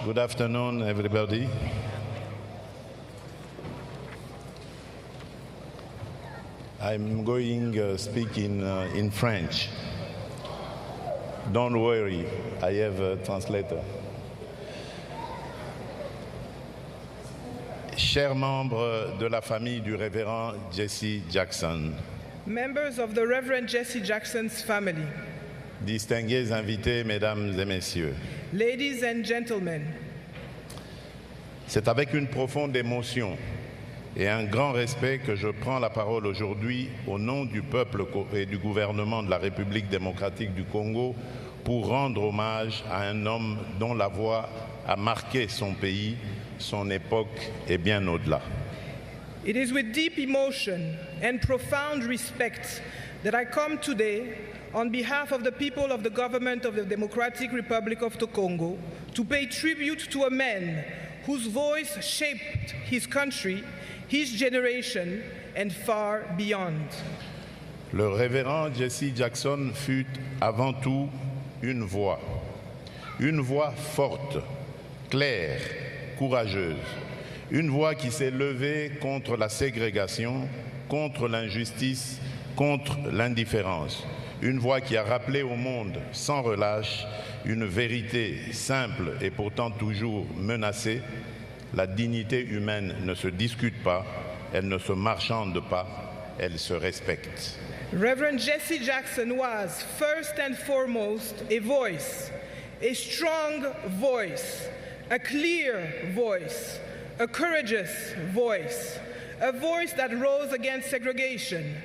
Good afternoon, everybody. I'm going to speak in French. Don't worry, I have a translator. Chers membres de la famille du révérend Jesse Jackson, Members of the Reverend Jesse Jackson's family, distingués invités, mesdames et messieurs, ladies and gentlemen, c'est avec une profonde émotion et un grand respect que je prends la parole aujourd'hui au nom du peuple et du gouvernement de la République démocratique du Congo pour rendre hommage à un homme dont la voix a marqué son pays, son époque et bien au-delà. it is with deep emotion and profound respect that I come today on behalf of the people of the government of the Democratic Republic of the Congo to pay tribute to a man whose voice shaped his country, his generation, and far beyond. Le révérend Jesse Jackson fut avant tout une voix forte, claire, courageuse, une voix qui s'est levée contre la ségrégation, contre l'injustice, contre l'indifférence, une voix qui a rappelé au monde sans relâche une vérité simple et pourtant toujours menacée. La dignité humaine ne se discute pas, elle ne se marchande pas, elle se respecte. Reverend Jesse Jackson was, first and foremost, a voice, a strong voice, a clear voice, a courageous voice, a voice that rose against segregation,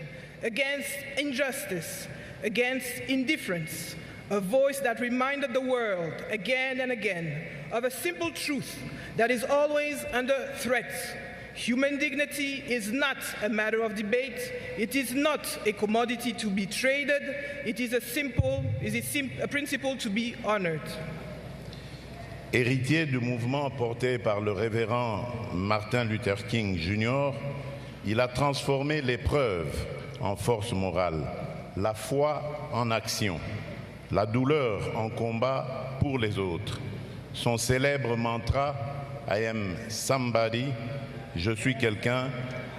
against injustice, against indifference, a voice that reminded the world again and again of a simple truth that is always under threat. Human dignity is not a matter of debate. It is not a commodity to be traded. It is a principle to be honored. Héritier du mouvement porté par le révérend Martin Luther King Jr., il a transformé l'épreuve en force morale, la foi en action, la douleur en combat pour les autres. Son célèbre mantra « I am somebody », je suis quelqu'un,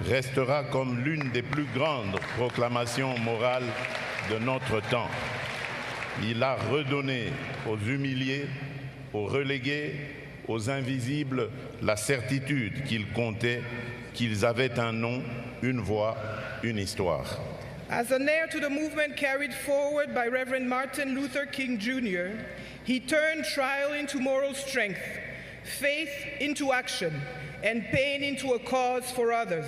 restera comme l'une des plus grandes proclamations morales de notre temps. Il a redonné aux humiliés, aux relégués, aux invisibles, la certitude qu'ils comptaient, qu'ils avaient un nom, une voix, une histoire. As an heir to the movement carried forward by Reverend Martin Luther King Jr., he turned trial into moral strength, faith into action, and pain into a cause for others.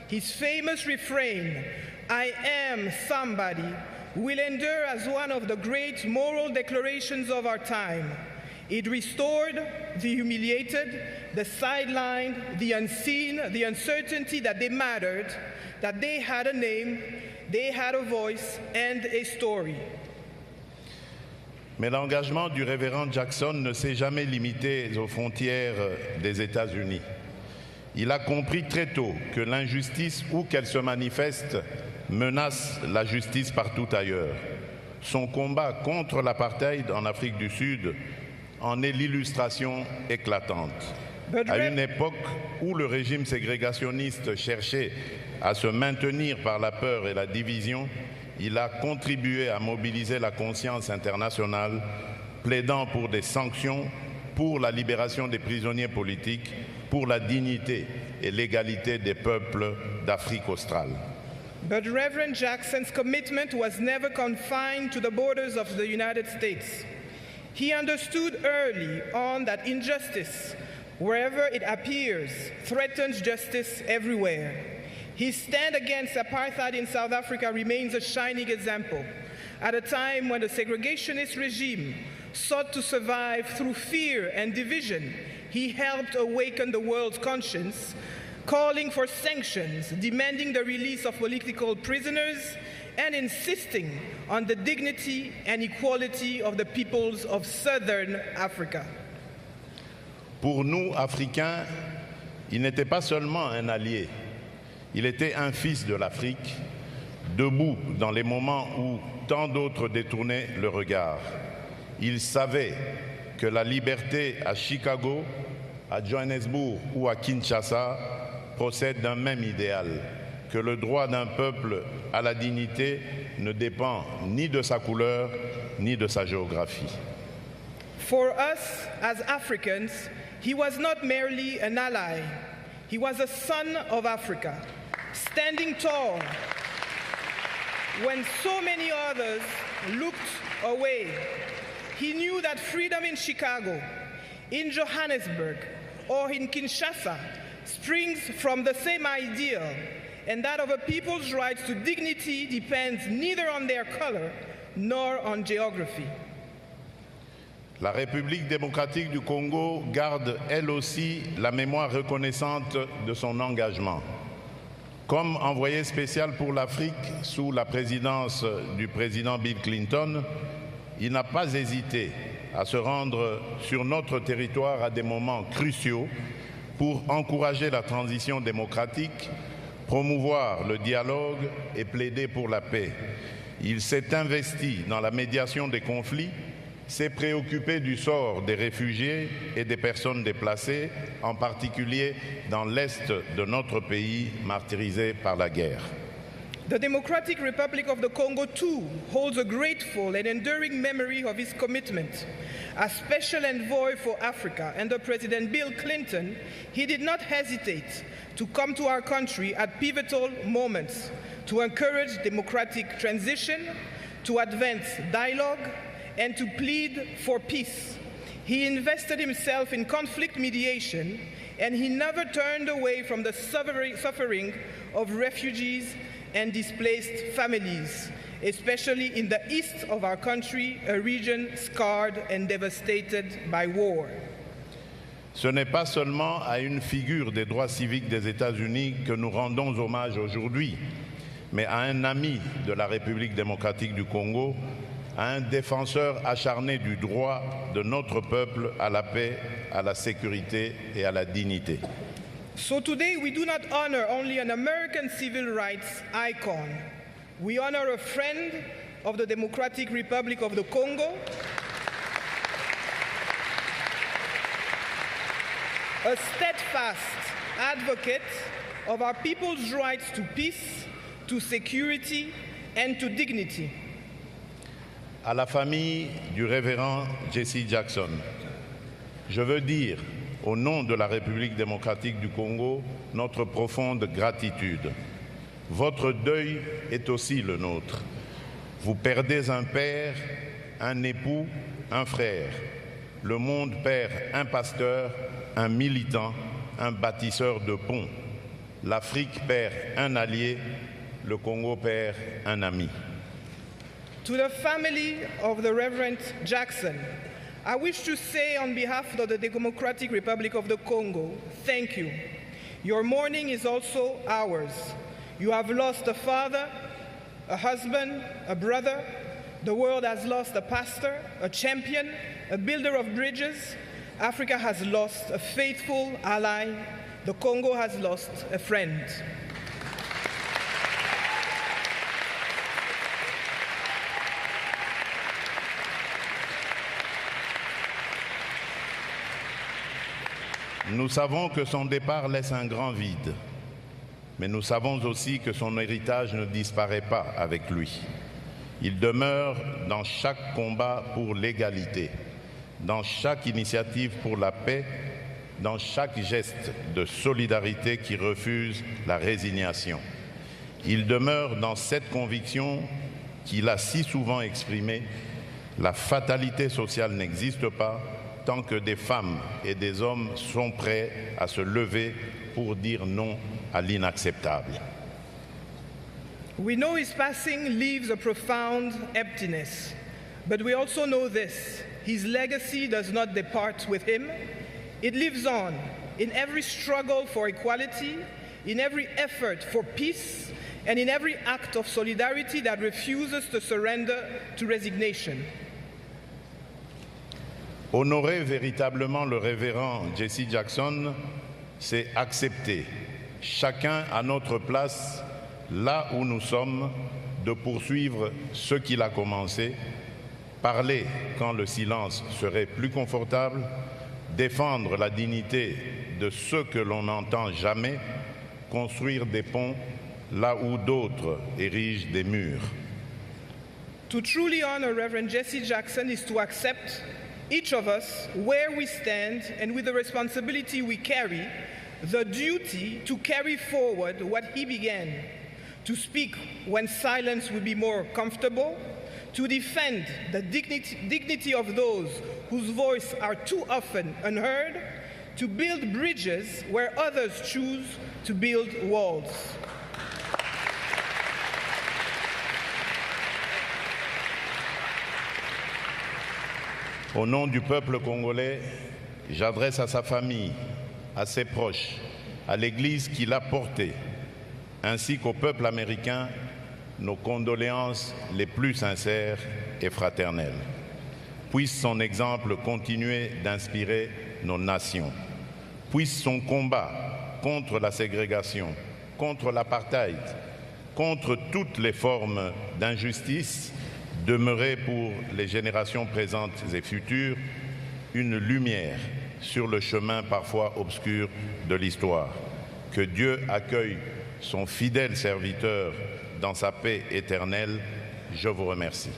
His famous refrain, "I am somebody," will endure as one of the great moral declarations of our time. It restored the humiliated, the sidelined, the unseen, the uncertainty that they mattered, that they had a name, they had a voice and a story. Mais l'engagement du révérend Jackson ne s'est jamais limité aux frontières des États-Unis. Il a compris très tôt que l'injustice, où qu'elle se manifeste, menace la justice partout ailleurs. Son combat contre l'apartheid en Afrique du Sud en est l'illustration éclatante. À une époque où le régime ségrégationniste cherchait à se maintenir par la peur et la division, il a contribué à mobiliser la conscience internationale, plaidant pour des sanctions, pour la libération des prisonniers politiques, pour la dignité et l'égalité des peuples d'Afrique australe. But Reverend Jackson's commitment was never confined to the borders of the United States. He understood early on that injustice, wherever it appears, threatens justice everywhere. His stand against apartheid in South Africa remains a shining example. At a time when the segregationist regime sought to survive through fear and division, he helped awaken the world's conscience, calling for sanctions, demanding the release of political prisoners, and insisting on the dignity and equality of the peoples of Southern Africa. Pour nous, Africains, il n'était pas seulement un allié, il était un fils de l'Afrique, debout dans les moments où tant d'autres détournaient le regard. Il savait que la liberté à Chicago, à Johannesburg ou à Kinshasa procède d'un même idéal, que le droit d'un peuple à la dignité ne dépend ni de sa couleur ni de sa géographie. For us as Africans, he was not merely an ally, he was a son of Africa, standing tall when so many others looked away. He knew that freedom in Chicago, in Johannesburg, or in Kinshasa springs from the same ideal, and that of a people's rights to dignity depends neither on their color nor on geography. La République démocratique du Congo garde elle aussi la mémoire reconnaissante de son engagement. Comme envoyé spécial pour l'Afrique sous la présidence du président Bill Clinton, il n'a pas hésité à se rendre sur notre territoire à des moments cruciaux pour encourager la transition démocratique, promouvoir le dialogue et plaider pour la paix. Il s'est investi dans la médiation des conflits, s'est préoccupé du sort des réfugiés et des personnes déplacées, en particulier dans l'est de notre pays martyrisé par la guerre. The Democratic Republic of the Congo, too, holds a grateful and enduring memory of his commitment. As Special Envoy for Africa under President Bill Clinton, he did not hesitate to come to our country at pivotal moments to encourage democratic transition, to advance dialogue, and to plead for peace. He invested himself in conflict mediation, and he never turned away from the suffering of refugees and displaced families, especially in the east of our country, a region scarred and devastated by war. Ce n'est pas seulement à une figure des droits civiques des États-Unis que nous rendons hommage aujourd'hui, mais à un ami de la République démocratique du Congo, à un défenseur acharné du droit de notre peuple à la paix, à la sécurité et à la dignité. So today we do not honor only an American civil rights icon. We honor a friend of the Democratic Republic of the Congo, a steadfast advocate of our people's rights to peace, to security, and to dignity. À la famille du révérend Jesse Jackson, je veux dire, au nom de la République démocratique du Congo, notre profonde gratitude. Votre deuil est aussi le nôtre. Vous perdez un père, un époux, un frère. Le monde perd un pasteur, un militant, un bâtisseur de ponts. L'Afrique perd un allié, le Congo perd un ami. To the family of the Reverend Jackson, I wish to say on behalf of the Democratic Republic of the Congo, thank you. Your mourning is also ours. You have lost a father, a husband, a brother. The world has lost a pastor, a champion, a builder of bridges. Africa has lost a faithful ally. The Congo has lost a friend. Nous savons que son départ laisse un grand vide, mais nous savons aussi que son héritage ne disparaît pas avec lui. Il demeure dans chaque combat pour l'égalité, dans chaque initiative pour la paix, dans chaque geste de solidarité qui refuse la résignation. Il demeure dans cette conviction qu'il a si souvent exprimée: la fatalité sociale n'existe pas tant que des femmes et des hommes sont prêts à se lever pour dire non à l'inacceptable. We know his passing leaves a profound emptiness, but we also know this: his legacy does not depart with him. It lives on in every struggle for equality, in every effort for peace, and in every act of solidarity that refuses to surrender to resignation. Honorer véritablement le révérend Jesse Jackson, c'est accepter, chacun à notre place, là où nous sommes, de poursuivre ce qu'il a commencé, parler quand le silence serait plus confortable, défendre la dignité de ceux que l'on n'entend jamais, construire des ponts là où d'autres érigent des murs. To truly honor Reverend Jesse Jackson is to accept, each of us, where we stand and with the responsibility we carry, the duty to carry forward what he began, to speak when silence will be more comfortable, to defend the dignity of those whose voices are too often unheard, to build bridges where others choose to build walls. Au nom du peuple congolais, j'adresse à sa famille, à ses proches, à l'Église qui l'a porté, ainsi qu'au peuple américain, nos condoléances les plus sincères et fraternelles. Puisse son exemple continuer d'inspirer nos nations. Puisse son combat contre la ségrégation, contre l'apartheid, contre toutes les formes d'injustice, demeurer pour les générations présentes et futures une lumière sur le chemin parfois obscur de l'histoire. Que Dieu accueille son fidèle serviteur dans sa paix éternelle. Je vous remercie.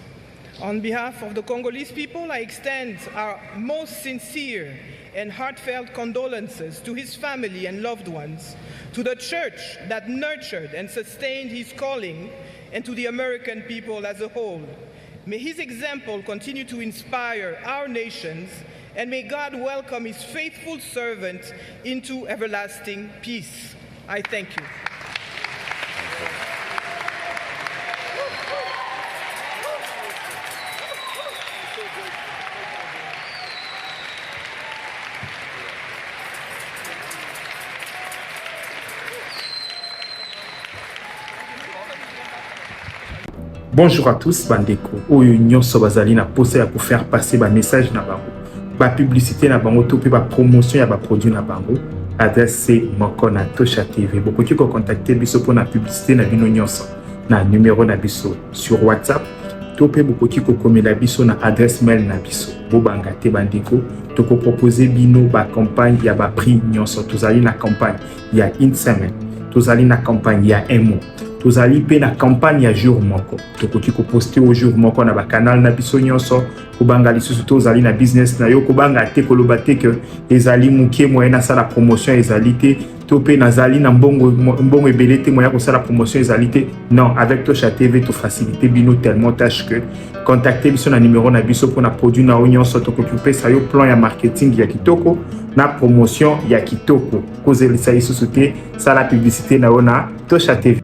On behalf of the Congolese people, I extend our most sincere and heartfelt condolences to his family and loved ones, to the church that nurtured and sustained his calling, and to the American people as a whole. May his example continue to inspire our nations, and may God welcome his faithful servant into everlasting peace. I thank you. Bonjour à tous, bandeko. Oyo nyonso bazali na posa ya faire passer ba message na bango, ba publicité na bango to pe ba promotion ya ba produit na bango. Adresse moko na Tosha TV. Bokoki ko contacter biso pour na publicité na bino nyonso na numéro na biso sur WhatsApp. To pe bokoki ko komela biso na adresse mail na biso. Bobanga te bandeko, to ko proposer bino ba campagne ya ba prix nyonso. Tozali na campagne ya une semaine. Tozali na campagne ya un mois. Tozali pe na campagne ya jour moko. Tokoki ko poster au jour moko na ba canal na biso nyonso. Kobanga lisusu tozali na business na yo kobanga te koloba te que ezali mukie moyen na sala promotion ezali te to pe nazali na mbongo ebele te moyen ko sala promotion ezali te. Non, avec Tosha TV to faciliter bino tellement tâche que contacter biso na numéro na biso pour na produit na nyonso tokoki pe sa yo plan ya marketing ya kitoko na promotion ya kitoko. Kozelisa lisusu te sala publicité na ona Tosha TV.